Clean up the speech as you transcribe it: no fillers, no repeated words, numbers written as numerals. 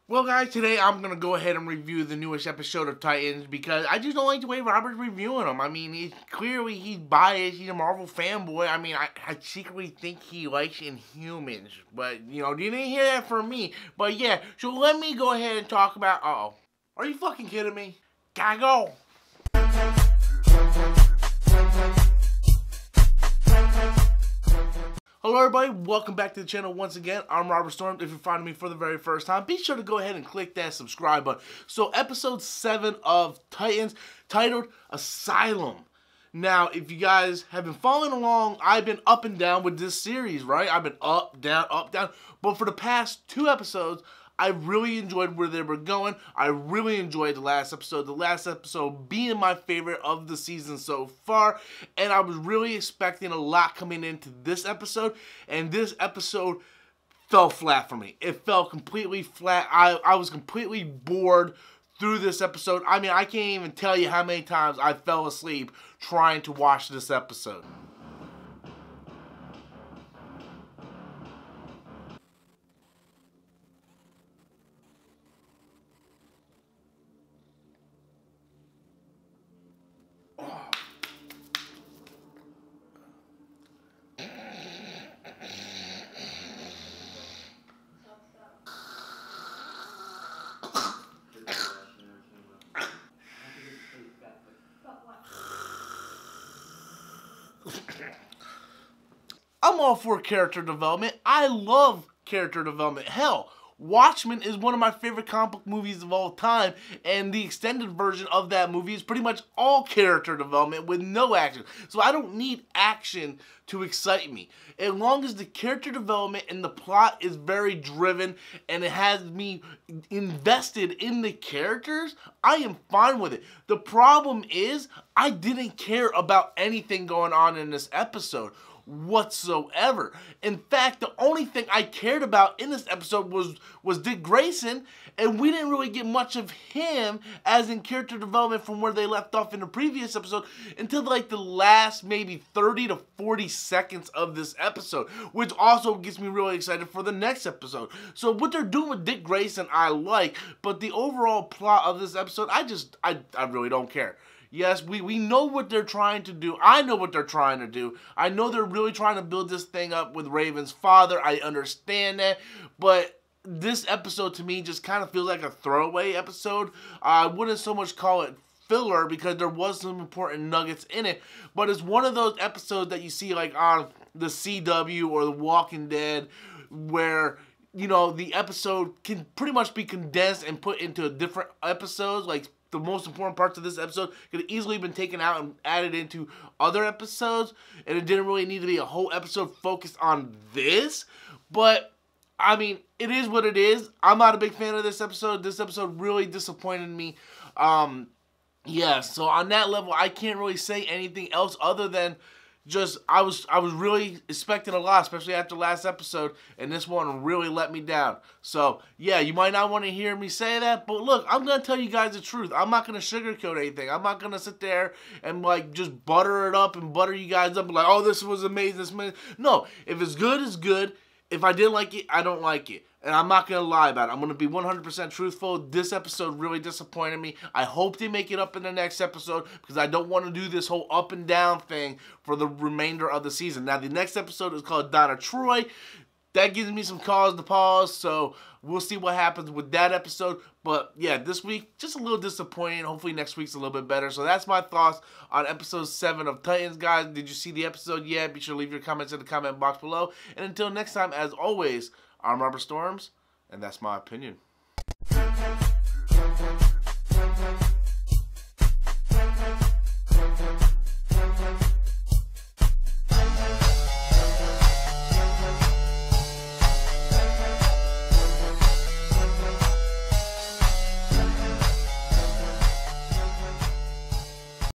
Well, guys, today I'm going to go ahead and review the newest episode of Titans because I just don't like the way Robert's reviewing them. I mean, clearly he's biased. He's a Marvel fanboy. I mean, I secretly think he likes Inhumans, but, you know, didn't hear that from me. But, yeah, so let me go ahead and talk about... Uh-oh. Are you fucking kidding me? Gotta go. Hello everybody, welcome back to the channel once again. I'm Robert Storm. If you're finding me for the very first time, be sure to go ahead and click that subscribe button. So episode 7 of Titans, titled Asylum. Now, if you guys have been following along, I've been up and down with this series, right? I've been up, down, but for the past 2 episodes, I really enjoyed where they were going. I really enjoyed the last episode being my favorite of the season so far, and I was really expecting a lot coming into this episode, and this episode fell flat for me. It fell completely flat. I was completely bored through this episode. I mean, I can't even tell you how many times I fell asleep trying to watch this episode. I'm all for character development. I love character development. Hell, Watchmen is one of my favorite comic book movies of all time, and the extended version of that movie is pretty much all character development with no action. So I don't need action to excite me. As long as the character development and the plot is very driven and it has me invested in the characters, I am fine with it. The problem is I didn't care about anything going on in this episode whatsoever. In fact, the only thing I cared about in this episode was Dick Grayson, and we didn't really get much of him as in character development from where they left off in the previous episode until like the last maybe 30 to 40 seconds of this episode, which also gets me really excited for the next episode. So what they're doing with Dick Grayson I like, but the overall plot of this episode I really don't care. Yes, we know what they're trying to do. I know what they're trying to do. I know they're really trying to build this thing up with Raven's father. I understand that. But this episode to me just kind of feels like a throwaway episode. I wouldn't so much call it filler because there was some important nuggets in it. But it's one of those episodes that you see like on the CW or The Walking Dead where, you know, the episode can pretty much be condensed and put into different episodes. Like, the most important parts of this episode could have easily been taken out and added into other episodes, and it didn't really need to be a whole episode focused on this. But, I mean, it is what it is. I'm not a big fan of this episode. This episode really disappointed me. Yeah, so on that level, I can't really say anything else other than just I was really expecting a lot, especially after last episode, and this one really let me down. So, yeah, you might not want to hear me say that, but look, I'm going to tell you guys the truth. I'm not going to sugarcoat anything. I'm not going to sit there and, like, just butter it up and butter you guys up and like, oh, this was amazing, this amazing. No, if it's good, it's good. If I didn't like it, I don't like it. And I'm not going to lie about it. I'm going to be 100% truthful. This episode really disappointed me. I hope they make it up in the next episode because I don't want to do this whole up and down thing for the remainder of the season. Now, the next episode is called Donna Troy. That gives me some cause to pause, so we'll see what happens with that episode. But, yeah, this week, just a little disappointing. Hopefully next week's a little bit better. So that's my thoughts on episode 7 of Titans, guys. Did you see the episode yet? Be sure to leave your comments in the comment box below. And until next time, as always, I'm Robert Storms, and that's my opinion.